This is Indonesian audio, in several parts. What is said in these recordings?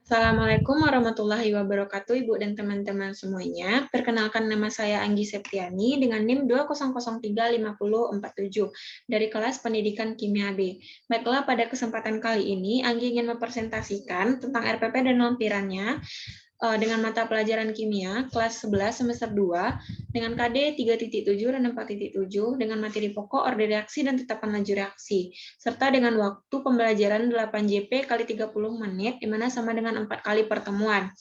Assalamualaikum warahmatullahi wabarakatuh, Ibu dan teman-teman semuanya. Perkenalkan, nama saya Anggi Septiani dengan NIM 2003547 dari kelas Pendidikan Kimia B. Baiklah, pada kesempatan kali ini Anggi ingin mempresentasikan tentang RPP dan lampirannya dengan mata pelajaran kimia kelas 11 semester 2 dengan KD 3.7 dan 4.7 dengan materi pokok order reaksi dan tetapan laju reaksi, serta dengan waktu pembelajaran 8 JP kali 30 menit, di mana sama dengan 4 kali pertemuan.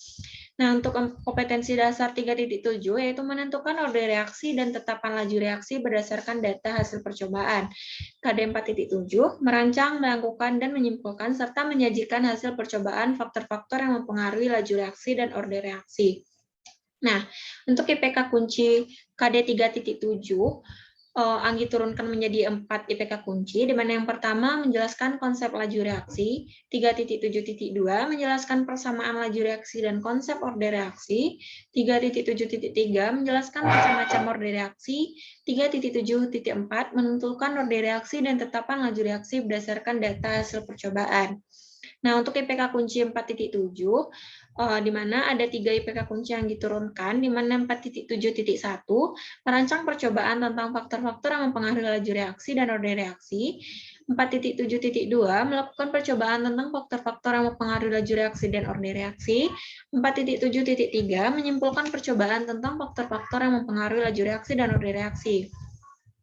Nah, untuk kompetensi dasar 3.7 yaitu menentukan order reaksi dan tetapan laju reaksi berdasarkan data hasil percobaan. KD 4.7 merancang, melakukan, dan menyimpulkan serta menyajikan hasil percobaan faktor-faktor yang mempengaruhi laju reaksi dan order reaksi. Nah, untuk IPK kunci KD 3.7 Anggi turunkan menjadi 4 IPK kunci, di mana yang pertama menjelaskan konsep laju reaksi, 3.7.2 menjelaskan persamaan laju reaksi dan konsep order reaksi, 3.7.3 menjelaskan macam-macam order reaksi, 3.7.4 menentukan order reaksi dan tetapan laju reaksi berdasarkan data hasil percobaan. Nah, untuk IPK kunci 4.7, di mana ada 3 IPK kunci yang diturunkan, di mana 4.7.1 merancang percobaan tentang faktor-faktor yang mempengaruhi laju reaksi dan order reaksi, 4.7.2 melakukan percobaan tentang faktor-faktor yang mempengaruhi laju reaksi dan order reaksi, 4.7.3 menyimpulkan percobaan tentang faktor-faktor yang mempengaruhi laju reaksi dan order reaksi.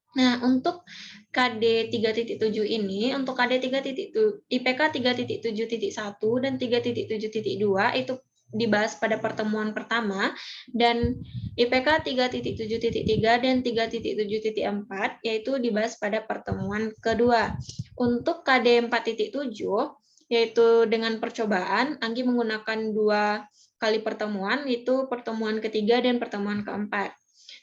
Nah, untuk KD 3.7 ini, untuk KD 3.7, IPK 3.7.1 dan 3.7.2 itu dibahas pada pertemuan pertama, dan IPK 3.7.3 dan 3.7.4 yaitu dibahas pada pertemuan kedua. Untuk KD 4.7, yaitu dengan percobaan, Anggi menggunakan 2 kali pertemuan, yaitu pertemuan ketiga dan pertemuan keempat.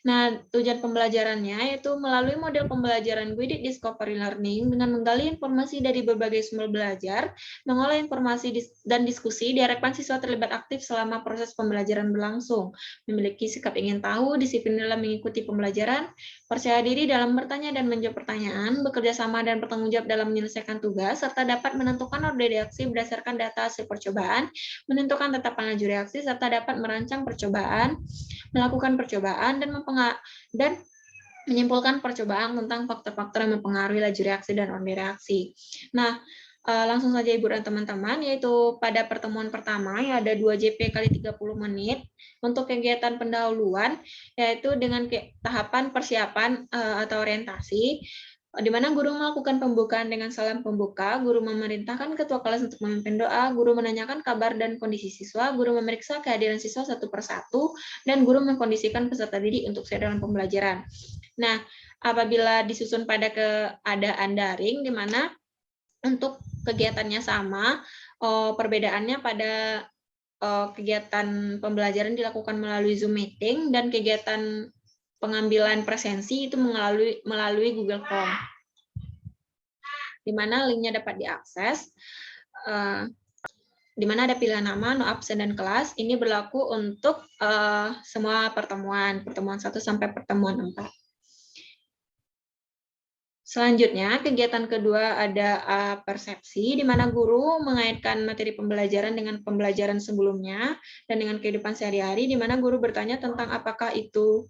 Nah, tujuan pembelajarannya yaitu melalui model pembelajaran guided discovery learning dengan menggali informasi dari berbagai sumber belajar, mengolah informasi dan diskusi, diharapkan siswa terlibat aktif selama proses pembelajaran berlangsung, memiliki sikap ingin tahu, disiplin dalam mengikuti pembelajaran, percaya diri dalam bertanya dan menjawab pertanyaan, bekerja sama dan bertanggung jawab dalam menyelesaikan tugas, serta dapat menentukan order reaksi berdasarkan data hasil percobaan, menentukan tetapan laju reaksi, serta dapat merancang percobaan, melakukan percobaan, dan menyimpulkan percobaan tentang faktor-faktor yang mempengaruhi laju reaksi dan order reaksi. Nah, langsung saja Ibu dan teman-teman, yaitu pada pertemuan pertama ya ada 2 JP kali 30 menit untuk kegiatan pendahuluan, yaitu dengan tahapan persiapan atau orientasi, di mana guru melakukan pembukaan dengan salam pembuka, guru memerintahkan ketua kelas untuk memimpin doa, guru menanyakan kabar dan kondisi siswa, guru memeriksa kehadiran siswa satu persatu, dan guru mengkondisikan peserta didik untuk siap dalam pembelajaran. Nah, apabila disusun pada keadaan daring, di mana untuk kegiatannya sama, perbedaannya pada kegiatan pembelajaran dilakukan melalui Zoom meeting dan kegiatan pengambilan presensi itu melalui Google Form, di mana linknya dapat diakses, di mana ada pilihan nama, no absen, dan kelas. Ini berlaku untuk semua pertemuan 1 sampai pertemuan 4. Selanjutnya, kegiatan kedua ada persepsi, di mana guru mengaitkan materi pembelajaran dengan pembelajaran sebelumnya dan dengan kehidupan sehari-hari, di mana guru bertanya tentang apakah itu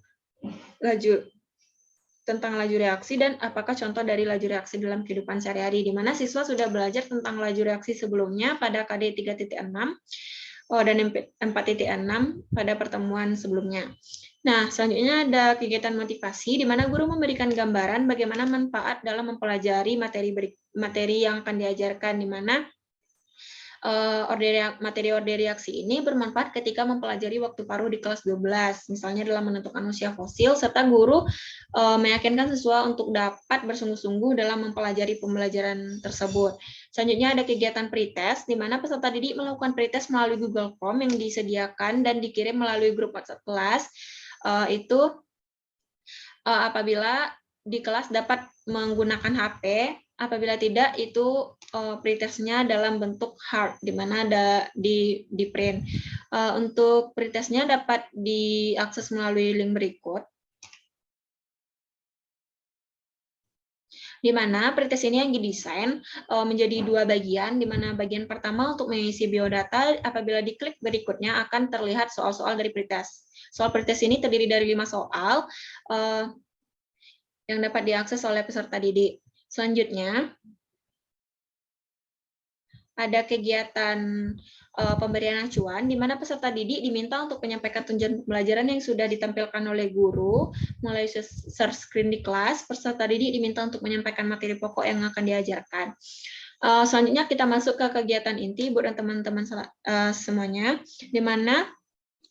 tentang laju reaksi dan apakah contoh dari laju reaksi dalam kehidupan sehari-hari, di mana siswa sudah belajar tentang laju reaksi sebelumnya pada KD 3.6 dan 4.6 pada pertemuan sebelumnya. Nah, selanjutnya ada kegiatan motivasi, di mana guru memberikan gambaran bagaimana manfaat dalam mempelajari materi yang akan diajarkan, di mana materi order reaksi ini bermanfaat ketika mempelajari waktu paruh di kelas 12, misalnya dalam menentukan usia fosil, serta guru meyakinkan siswa untuk dapat bersungguh-sungguh dalam mempelajari pembelajaran tersebut. Selanjutnya ada kegiatan pretest, di mana peserta didik melakukan pretest melalui Google Form yang disediakan dan dikirim melalui grup WhatsApp kelas. Apabila di kelas dapat menggunakan HP, apabila tidak itu pretestnya dalam bentuk hard, di mana ada di print. Untuk pretestnya dapat diakses melalui link berikut, di mana pretest ini yang didesain menjadi dua bagian, di mana bagian pertama untuk mengisi biodata, apabila diklik berikutnya akan terlihat soal-soal dari pretest. Soal pretest ini terdiri dari 5 soal yang dapat diakses oleh peserta didik. Selanjutnya, ada kegiatan pemberian acuan, di mana peserta didik diminta untuk menyampaikan tujuan pembelajaran yang sudah ditampilkan oleh guru melalui share screen di kelas. Peserta didik diminta untuk menyampaikan materi pokok yang akan diajarkan. Selanjutnya kita masuk ke kegiatan inti, Ibu dan teman-teman semuanya, di mana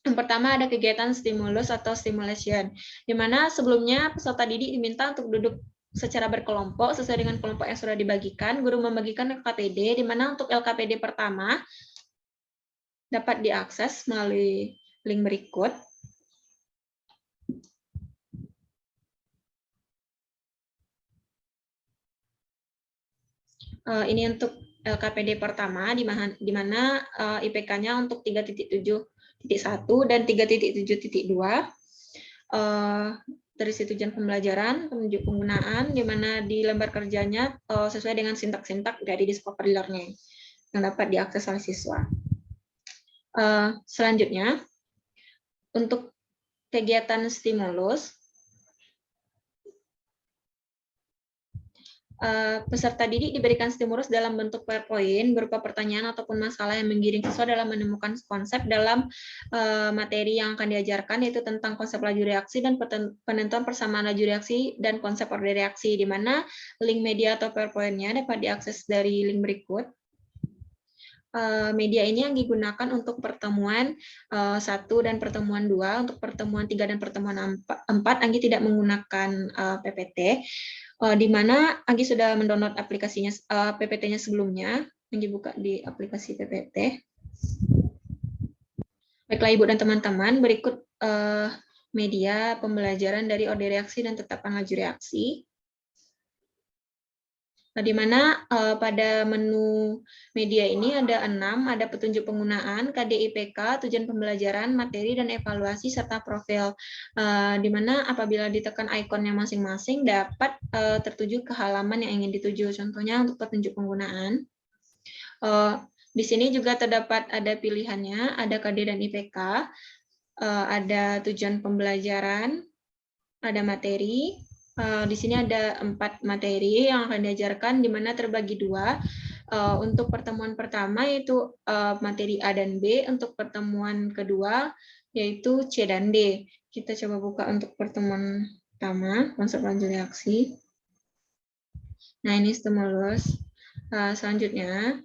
yang pertama ada kegiatan stimulus atau stimulation, di mana sebelumnya peserta didik diminta untuk duduk secara berkelompok sesuai dengan kelompok yang sudah dibagikan. Guru membagikan LKPD, di mana untuk LKPD pertama dapat diakses melalui link berikut. Ini untuk LKPD pertama, di mana IPK-nya untuk 3.7.1 dan 3.7.2. Dari tujuan pembelajaran, penunjuk penggunaan, di mana di lembar kerjanya sesuai dengan sintak-sintak dari Discovery Learning yang dapat diakses oleh siswa. Selanjutnya, untuk kegiatan stimulus, peserta didik diberikan stimulus dalam bentuk PowerPoint berupa pertanyaan ataupun masalah yang menggiring siswa dalam menemukan konsep dalam materi yang akan diajarkan, yaitu tentang konsep laju reaksi dan penentuan persamaan laju reaksi dan konsep order reaksi, di mana link media atau PowerPoint-nya dapat diakses dari link berikut. Media ini yang digunakan untuk pertemuan 1 dan pertemuan 2. Untuk pertemuan 3 dan pertemuan 4, Anggi tidak menggunakan PPT, di mana Anggi sudah mendownload aplikasinya, PPT-nya sebelumnya. Anggi buka di aplikasi PPT. Baiklah Ibu dan teman-teman, berikut media pembelajaran dari order reaksi dan tetapan laju reaksi. Di mana pada menu media ini ada 6, ada petunjuk penggunaan, KDIPK, tujuan pembelajaran, materi, dan evaluasi, serta profil. Di mana apabila ditekan ikonnya masing-masing dapat tertuju ke halaman yang ingin dituju. Contohnya untuk petunjuk penggunaan. Di sini juga terdapat ada pilihannya, ada KD dan IPK, ada tujuan pembelajaran, ada materi. Di sini ada 4 materi yang akan diajarkan, di mana terbagi 2. Untuk pertemuan pertama yaitu materi A dan B, untuk pertemuan kedua yaitu C dan D. Kita coba buka untuk pertemuan pertama, konsep laju reaksi. Nah, ini stimulus. Selanjutnya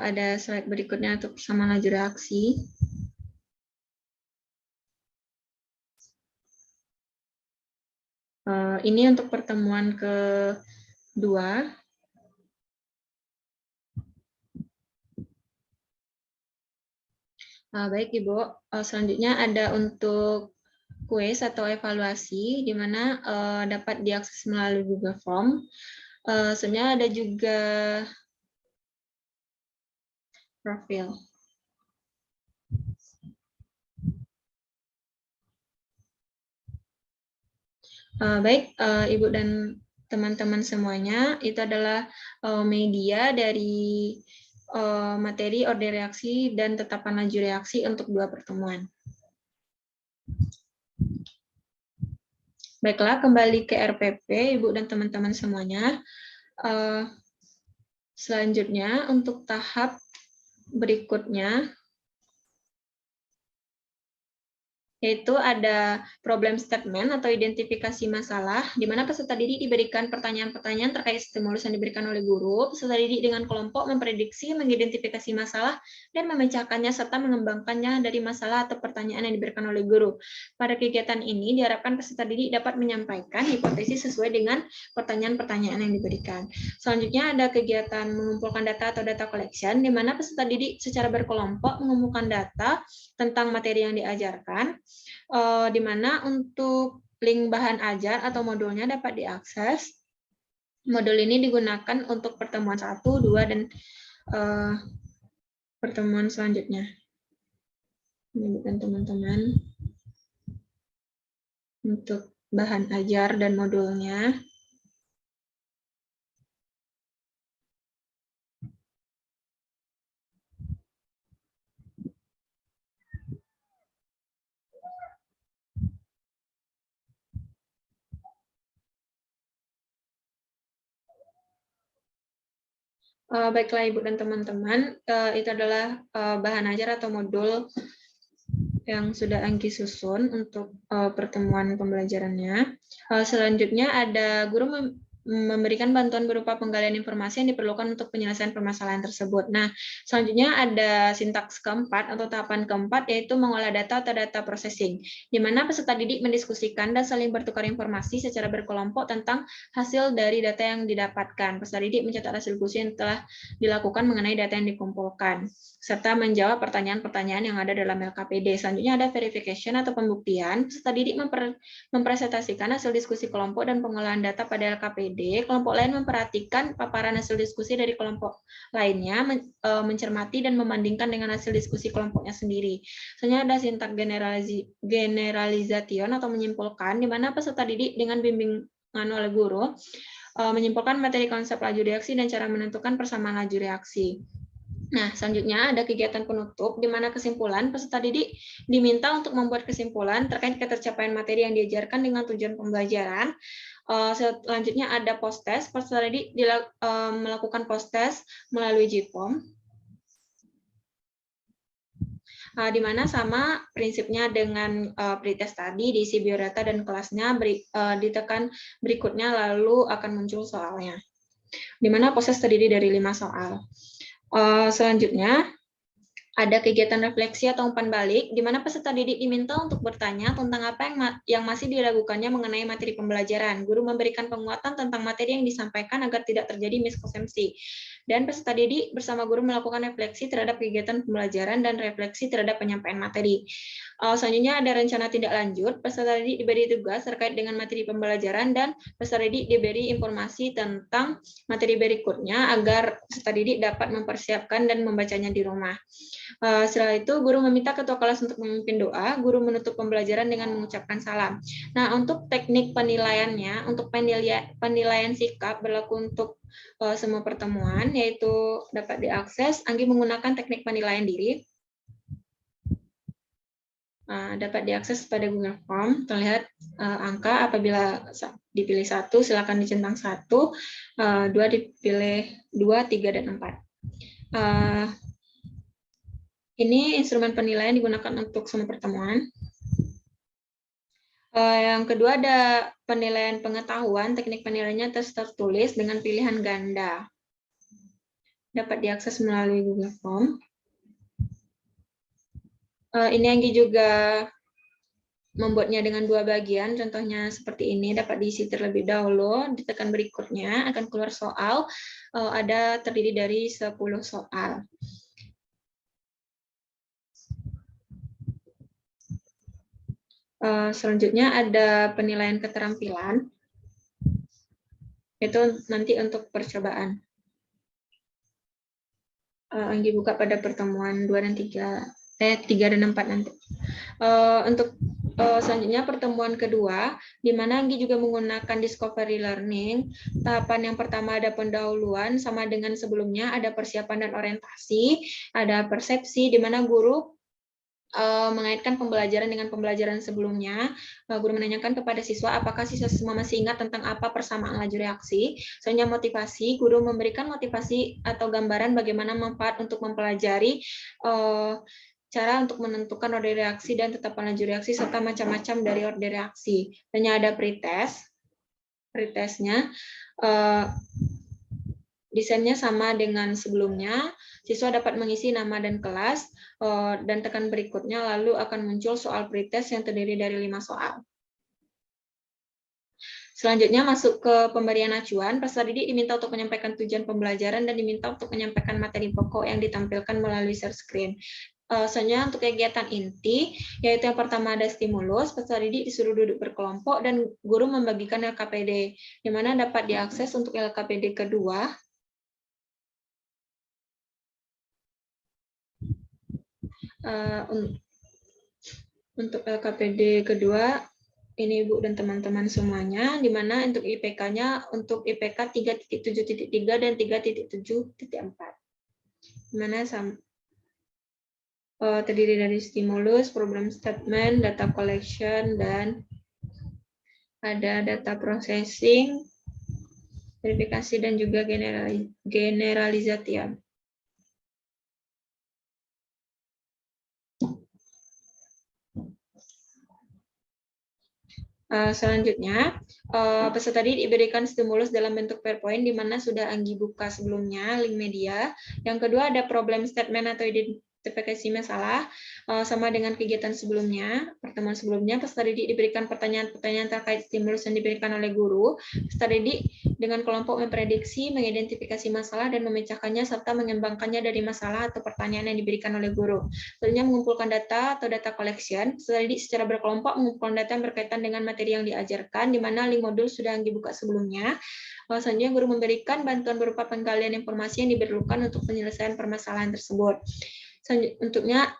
ada slide berikutnya untuk persamaan laju reaksi. Ini untuk pertemuan kedua. Baik Ibu, selanjutnya ada untuk kuis atau evaluasi, di mana dapat diakses melalui Google Form. Sebenarnya ada juga profil. Baik, Ibu dan teman-teman semuanya, itu adalah media dari materi order reaksi dan tetapan laju reaksi untuk 2 pertemuan. Baiklah, kembali ke RPP, Ibu dan teman-teman semuanya. Selanjutnya, untuk tahap berikutnya, yaitu ada problem statement atau identifikasi masalah, di mana peserta didik diberikan pertanyaan-pertanyaan terkait stimulus yang diberikan oleh guru. Peserta didik dengan kelompok memprediksi, mengidentifikasi masalah, dan memecahkannya serta mengembangkannya dari masalah atau pertanyaan yang diberikan oleh guru. Pada kegiatan ini diharapkan peserta didik dapat menyampaikan hipotesis sesuai dengan pertanyaan-pertanyaan yang diberikan. Selanjutnya ada kegiatan mengumpulkan data atau data collection, di mana peserta didik secara berkelompok mengumpulkan data tentang materi yang diajarkan, di mana untuk link bahan ajar atau modulnya dapat diakses. Modul ini digunakan untuk pertemuan 1, 2, dan pertemuan selanjutnya. Ini bukan teman-teman. Untuk bahan ajar dan modulnya. Baiklah Ibu dan teman-teman, itu adalah bahan ajar atau modul yang sudah Anggi susun untuk pertemuan pembelajarannya. Selanjutnya ada guru memberikan bantuan berupa penggalian informasi yang diperlukan untuk penyelesaian permasalahan tersebut. Nah, selanjutnya ada sintaks keempat atau tahapan keempat, yaitu mengolah data atau data processing, di mana peserta didik mendiskusikan dan saling bertukar informasi secara berkelompok tentang hasil dari data yang didapatkan. Peserta didik mencatat hasil diskusi yang telah dilakukan mengenai data yang dikumpulkan, serta menjawab pertanyaan-pertanyaan yang ada dalam LKPD. Selanjutnya ada verification atau pembuktian. Peserta didik mempresentasikan hasil diskusi kelompok dan pengolahan data pada LKPD. Kelompok lain memperhatikan paparan hasil diskusi dari kelompok lainnya, mencermati dan membandingkan dengan hasil diskusi kelompoknya sendiri. Selanjutnya ada sintak generalization atau menyimpulkan, di mana peserta didik dengan bimbingan oleh guru menyimpulkan materi konsep laju reaksi dan cara menentukan persamaan laju reaksi. Nah, selanjutnya ada kegiatan penutup, di mana kesimpulan peserta didik diminta untuk membuat kesimpulan terkait ketercapaian materi yang diajarkan dengan tujuan pembelajaran. Selanjutnya ada post-test, peserta didik melakukan post-test melalui JPOM, di mana sama prinsipnya dengan pretest tadi, diisi biodata dan kelasnya, ditekan berikutnya lalu akan muncul soalnya, di mana proses terdiri dari 5 soal. Selanjutnya ada kegiatan refleksi atau umpan balik, di mana peserta didik diminta untuk bertanya tentang apa yang masih diragukannya mengenai materi pembelajaran. Guru memberikan penguatan tentang materi yang disampaikan agar tidak terjadi miskonsepsi. Dan peserta didik bersama guru melakukan refleksi terhadap kegiatan pembelajaran dan refleksi terhadap penyampaian materi. Selanjutnya ada rencana tindak lanjut. Peserta didik diberi tugas terkait dengan materi pembelajaran dan peserta didik diberi informasi tentang materi berikutnya agar peserta didik dapat mempersiapkan dan membacanya di rumah. Setelah itu, guru meminta ketua kelas untuk memimpin doa. Guru menutup pembelajaran dengan mengucapkan salam. Nah, untuk teknik penilaiannya, untuk penilaian sikap berlaku untuk semua pertemuan, yaitu dapat diakses. Anggi menggunakan teknik penilaian diri. Dapat diakses pada Google Form. Terlihat angka, apabila dipilih 1, silakan dicentang 1, 2 dipilih 2, 3, dan 4. Ini instrumen penilaian digunakan untuk semua pertemuan. Yang kedua ada penilaian pengetahuan. Teknik penilaiannya tertulis dengan pilihan ganda. Dapat diakses melalui Google Form. Ini Anggi juga membuatnya dengan 2 bagian. Contohnya seperti ini. Dapat diisi terlebih dahulu. Ditekan berikutnya akan keluar soal. Ada terdiri dari 10 soal. Selanjutnya ada penilaian keterampilan, itu nanti untuk percobaan. Anggi buka pada pertemuan 2 dan 3 dan 4 nanti. Untuk selanjutnya pertemuan kedua, di mana Anggi juga menggunakan discovery learning. Tahapan yang pertama ada pendahuluan, sama dengan sebelumnya ada persiapan dan orientasi, ada persepsi, di mana guru mengaitkan pembelajaran dengan pembelajaran sebelumnya. Guru menanyakan kepada siswa apakah siswa semua masih ingat tentang apa persamaan laju reaksi. Selanjutnya motivasi, guru memberikan motivasi atau gambaran bagaimana manfaat untuk mempelajari cara untuk menentukan order reaksi dan tetapan laju reaksi serta macam-macam dari order reaksi. Selanjutnya ada pretest. Pretestnya desainnya sama dengan sebelumnya. Siswa dapat mengisi nama dan kelas, dan tekan berikutnya lalu akan muncul soal pretest yang terdiri dari 5 soal. Selanjutnya masuk ke pemberian acuan. Peserta didik diminta untuk menyampaikan tujuan pembelajaran dan diminta untuk menyampaikan materi pokok yang ditampilkan melalui share screen. Selanjutnya untuk kegiatan inti, yaitu yang pertama ada stimulus. Peserta didik disuruh duduk berkelompok dan guru membagikan LKPD, di mana dapat diakses untuk LKPD kedua. Untuk LKPD kedua, ini Ibu dan teman-teman semuanya, di mana untuk IPK-nya untuk IPK 3.7.3 dan 3.7.4. Di mana terdiri dari stimulus, problem statement, data collection, dan ada data processing, verifikasi dan juga generalisation. Selanjutnya, peserta didik diberikan stimulus dalam bentuk PowerPoint di mana sudah Anggi buka sebelumnya, link media. Yang kedua ada problem statement atau identifikasi masalah, sama dengan kegiatan sebelumnya, pertemuan sebelumnya. Peserta didik diberikan pertanyaan-pertanyaan terkait stimulus yang diberikan oleh guru. Peserta didik dengan kelompok memprediksi, mengidentifikasi masalah, dan memecahkannya, serta mengembangkannya dari masalah atau pertanyaan yang diberikan oleh guru. Selanjutnya mengumpulkan data atau data collection. Peserta didik secara berkelompok mengumpulkan data yang berkaitan dengan materi yang diajarkan, di mana link modul sudah dibuka sebelumnya. Selanjutnya, guru memberikan bantuan berupa penggalian informasi yang diperlukan untuk penyelesaian permasalahan tersebut. Selanjutnya,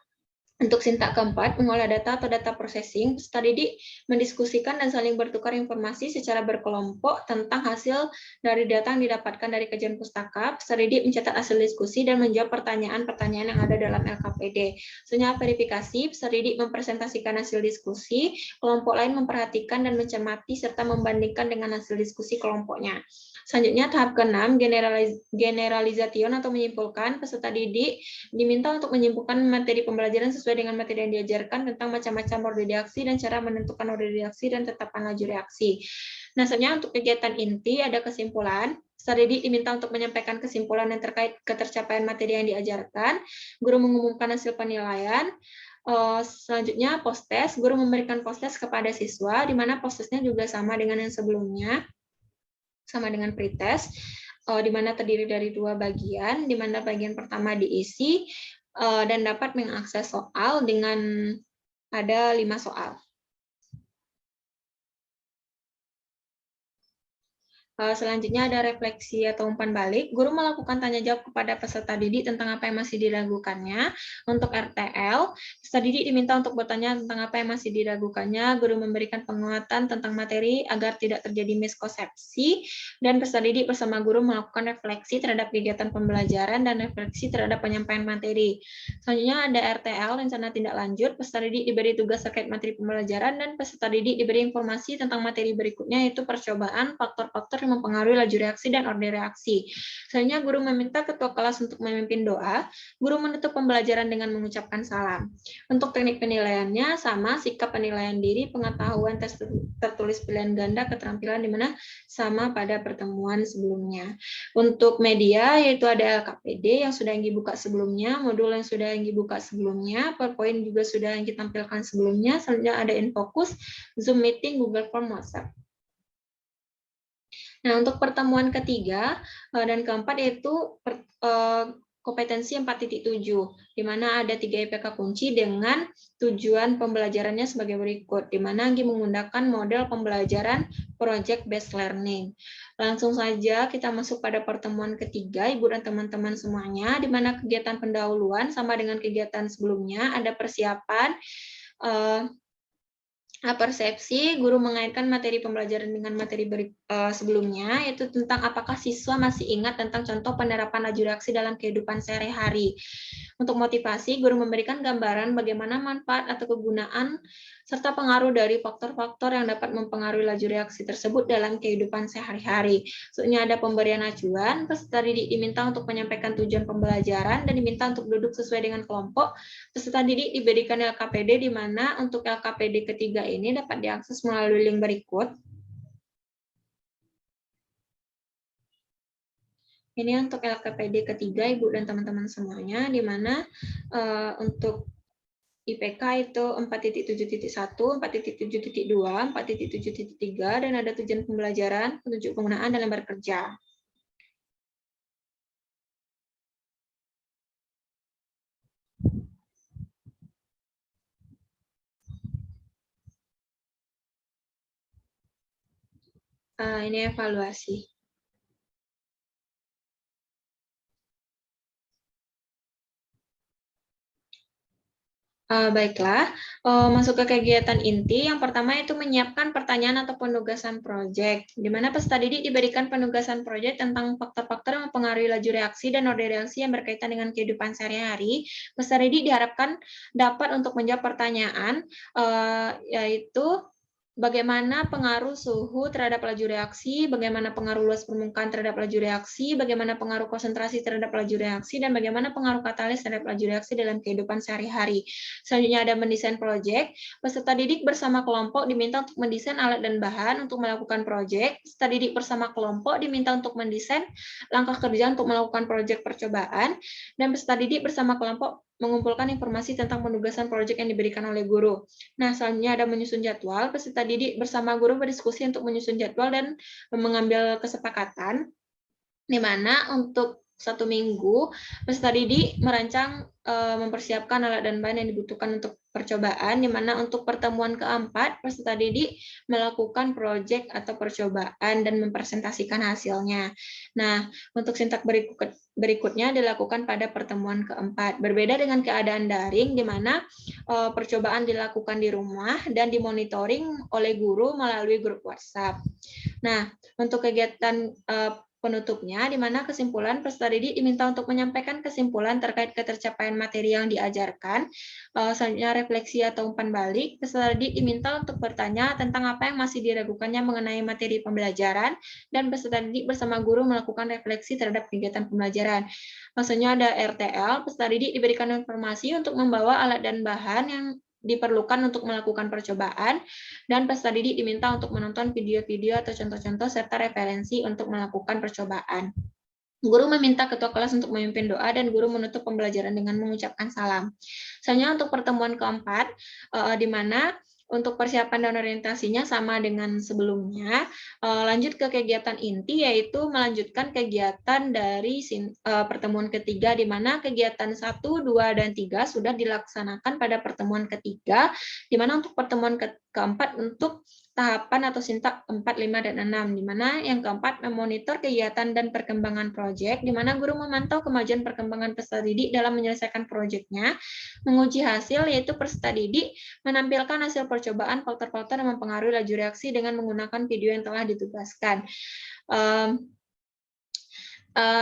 untuk sintak keempat, mengolah data atau data processing, peserta didik mendiskusikan dan saling bertukar informasi secara berkelompok tentang hasil dari data yang didapatkan dari kajian pustaka. Peserta didik mencatat hasil diskusi dan menjawab pertanyaan-pertanyaan yang ada dalam LKPD. Selanjutnya verifikasi, peserta didik mempresentasikan hasil diskusi, kelompok lain memperhatikan dan mencermati serta membandingkan dengan hasil diskusi kelompoknya. Selanjutnya tahap ke-6, generalisation atau menyimpulkan. Peserta didik diminta untuk menyimpulkan materi pembelajaran sesuai dengan materi yang diajarkan tentang macam-macam mode reaksi dan cara menentukan mode reaksi dan tetapkan laju reaksi. Nah, selanjutnya untuk kegiatan inti ada kesimpulan. Peserta didik diminta untuk menyampaikan kesimpulan yang terkait ketercapaian materi yang diajarkan. Guru mengumumkan hasil penilaian. Selanjutnya post-test. Guru memberikan post-test kepada siswa, di mana post-testnya juga sama dengan yang sebelumnya, sama dengan pretest, di mana terdiri dari 2 bagian, di mana bagian pertama diisi dan dapat mengakses soal dengan ada 5 soal. Selanjutnya ada refleksi atau umpan balik. Guru melakukan tanya jawab kepada peserta didik tentang apa yang masih diragukannya. Untuk RTL, peserta didik diminta untuk bertanya tentang apa yang masih diragukannya. Guru memberikan penguatan tentang materi agar tidak terjadi miskonsepsi. Dan peserta didik bersama guru melakukan refleksi terhadap kegiatan pembelajaran dan refleksi terhadap penyampaian materi. Selanjutnya ada RTL, rencana tindak lanjut. Peserta didik diberi tugas terkait materi pembelajaran dan peserta didik diberi informasi tentang materi berikutnya, yaitu percobaan, faktor-faktor mempengaruhi laju reaksi dan orde reaksi. Selanjutnya, guru meminta ketua kelas untuk memimpin doa. Guru menutup pembelajaran dengan mengucapkan salam. Untuk teknik penilaiannya sama, sikap penilaian diri, pengetahuan tes tertulis pilihan ganda, keterampilan di mana sama pada pertemuan sebelumnya. Untuk media yaitu ada LKPD yang sudah dibuka sebelumnya, modul yang sudah dibuka sebelumnya, PowerPoint juga sudah yang ditampilkan sebelumnya. Selanjutnya ada InFocus, Zoom Meeting, Google Form, WhatsApp. Nah, untuk pertemuan ketiga dan keempat yaitu kompetensi 4.7, di mana ada 3 IPK kunci dengan tujuan pembelajarannya sebagai berikut, di mana Anggi menggunakan model pembelajaran project based learning. Langsung saja kita masuk pada pertemuan ketiga, Ibu dan teman-teman semuanya, di mana kegiatan pendahuluan sama dengan kegiatan sebelumnya, ada persiapan, persepsi, guru mengaitkan materi pembelajaran dengan materi sebelumnya, yaitu tentang apakah siswa masih ingat tentang contoh penerapan laju reaksi dalam kehidupan sehari-hari. Untuk motivasi, guru memberikan gambaran bagaimana manfaat atau kegunaan serta pengaruh dari faktor-faktor yang dapat mempengaruhi laju reaksi tersebut dalam kehidupan sehari-hari. Selanjutnya ada pemberian acuan, peserta didik diminta untuk menyampaikan tujuan pembelajaran dan diminta untuk duduk sesuai dengan kelompok. Peserta didik diberikan LKPD, di mana untuk LKPD ketiga ini dapat diakses melalui link berikut. Ini untuk LKPD ketiga, Ibu dan teman-teman semuanya, di mana untuk IPK itu 4.7.1, 4.7.2, 4.7.3, dan ada tujuan pembelajaran, petunjuk penggunaan, dan lembar kerja. Ini evaluasi. Baiklah, masuk ke kegiatan inti. Yang pertama itu menyiapkan pertanyaan atau penugasan proyek, di mana peserta didik diberikan penugasan proyek tentang faktor-faktor yang mempengaruhi laju reaksi dan orde reaksi yang berkaitan dengan kehidupan sehari-hari. Peserta didik diharapkan dapat untuk menjawab pertanyaan, yaitu bagaimana pengaruh suhu terhadap laju reaksi, bagaimana pengaruh luas permukaan terhadap laju reaksi, bagaimana pengaruh konsentrasi terhadap laju reaksi, dan bagaimana pengaruh katalis terhadap laju reaksi dalam kehidupan sehari-hari. Selanjutnya ada mendesain proyek. Peserta didik bersama kelompok diminta untuk mendesain alat dan bahan untuk melakukan proyek. Peserta didik bersama kelompok diminta untuk mendesain langkah kerja untuk melakukan proyek percobaan, dan peserta didik bersama kelompok mengumpulkan informasi tentang penugasan proyek yang diberikan oleh guru. Nah, selanjutnya ada menyusun jadwal. Peserta didik bersama guru berdiskusi untuk menyusun jadwal dan mengambil kesepakatan, di mana untuk 1 minggu peserta didik merancang mempersiapkan alat dan bahan yang dibutuhkan untuk percobaan, di mana untuk pertemuan keempat peserta didik melakukan proyek atau percobaan dan mempresentasikan hasilnya. Nah, untuk sintak berikutnya dilakukan pada pertemuan keempat. Berbeda dengan keadaan daring, di mana percobaan dilakukan di rumah dan dimonitoring oleh guru melalui grup WhatsApp. Nah, untuk kegiatan penutupnya, di mana kesimpulan peserta didik diminta untuk menyampaikan kesimpulan terkait ketercapaian materi yang diajarkan. Selanjutnya refleksi atau umpan balik. Peserta didik diminta untuk bertanya tentang apa yang masih diragukannya mengenai materi pembelajaran, dan peserta didik bersama guru melakukan refleksi terhadap kegiatan pembelajaran. Maksudnya ada RTL, peserta didik diberikan informasi untuk membawa alat dan bahan yang diperlukan untuk melakukan percobaan, dan peserta didik diminta untuk menonton video-video atau contoh-contoh serta referensi untuk melakukan percobaan. Guru meminta ketua kelas untuk memimpin doa, dan guru menutup pembelajaran dengan mengucapkan salam. Selanjutnya untuk pertemuan keempat, di mana untuk persiapan dan orientasinya sama dengan sebelumnya. Lanjut ke kegiatan inti, yaitu melanjutkan kegiatan dari pertemuan ketiga, di mana kegiatan 1, 2, dan 3 sudah dilaksanakan pada pertemuan ketiga, di mana untuk pertemuan keempat untuk tahapan atau sintak 4, 5, dan 6, di mana yang keempat memonitor kegiatan dan perkembangan proyek, di mana guru memantau kemajuan perkembangan peserta didik dalam menyelesaikan proyeknya, menguji hasil, yaitu peserta didik menampilkan hasil percobaan faktor-faktor yang mempengaruhi laju reaksi dengan menggunakan video yang telah ditugaskan.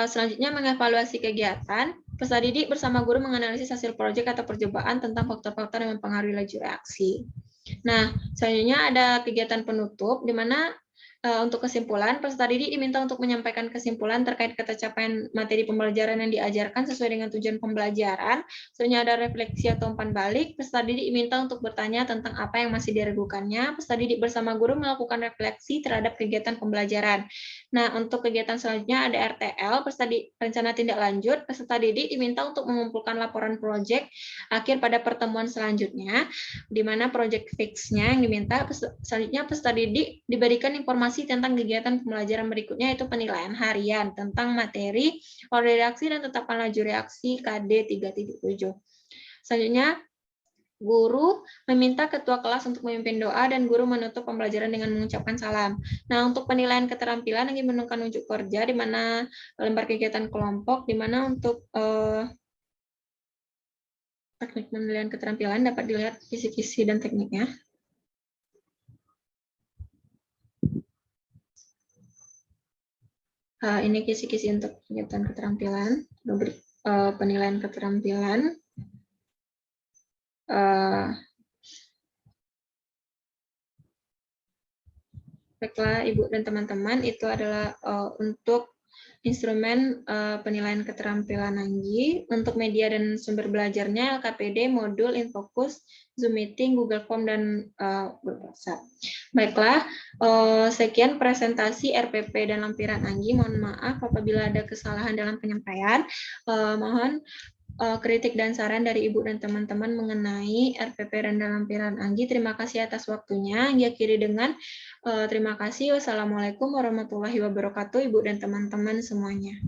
Selanjutnya mengevaluasi kegiatan. Peserta didik bersama guru menganalisis hasil proyek atau percobaan tentang faktor-faktor yang mempengaruhi laju reaksi. Nah, selanjutnya ada kegiatan penutup, di mana untuk kesimpulan, peserta didik diminta untuk menyampaikan kesimpulan terkait ketercapaian materi pembelajaran yang diajarkan sesuai dengan tujuan pembelajaran. Selanjutnya ada refleksi atau umpan balik. Peserta didik diminta untuk bertanya tentang apa yang masih diragukannya. Peserta didik bersama guru melakukan refleksi terhadap kegiatan pembelajaran. Nah, untuk kegiatan selanjutnya ada RTL, peserta didik rencana tindak lanjut. Peserta didik diminta untuk mengumpulkan laporan proyek akhir pada pertemuan selanjutnya, di mana proyek fix-nya yang diminta. Selanjutnya peserta didik diberikan informasi tentang kegiatan pembelajaran berikutnya, yaitu penilaian harian tentang materi, order reaksi, dan tetapan laju reaksi KD 3.7. Selanjutnya, guru meminta ketua kelas untuk memimpin doa, dan guru menutup pembelajaran dengan mengucapkan salam. Nah, untuk penilaian keterampilan yang dimenangkan unjuk kerja, di mana lembar kegiatan kelompok, di mana untuk teknik penilaian keterampilan dapat dilihat kisi-kisi dan tekniknya. Ini kisi-kisi untuk kegiatan keterampilan, penilaian keterampilan. Baiklah, Ibu dan teman-teman, itu adalah untuk instrumen penilaian keterampilan Anggi. Untuk media dan sumber belajarnya LKPD, modul, Infocus, Zoom Meeting, Google Form, dan Google WhatsApp. Baiklah, sekian presentasi RPP dan lampiran Anggi. Mohon maaf apabila ada kesalahan dalam penyampaian. Mohon kritik dan saran dari Ibu dan teman-teman mengenai RPP dan lampiran Anggi. Terima kasih atas waktunya. Anggi akhiri dengan terima kasih. Wassalamualaikum warahmatullahi wabarakatuh, Ibu dan teman-teman semuanya.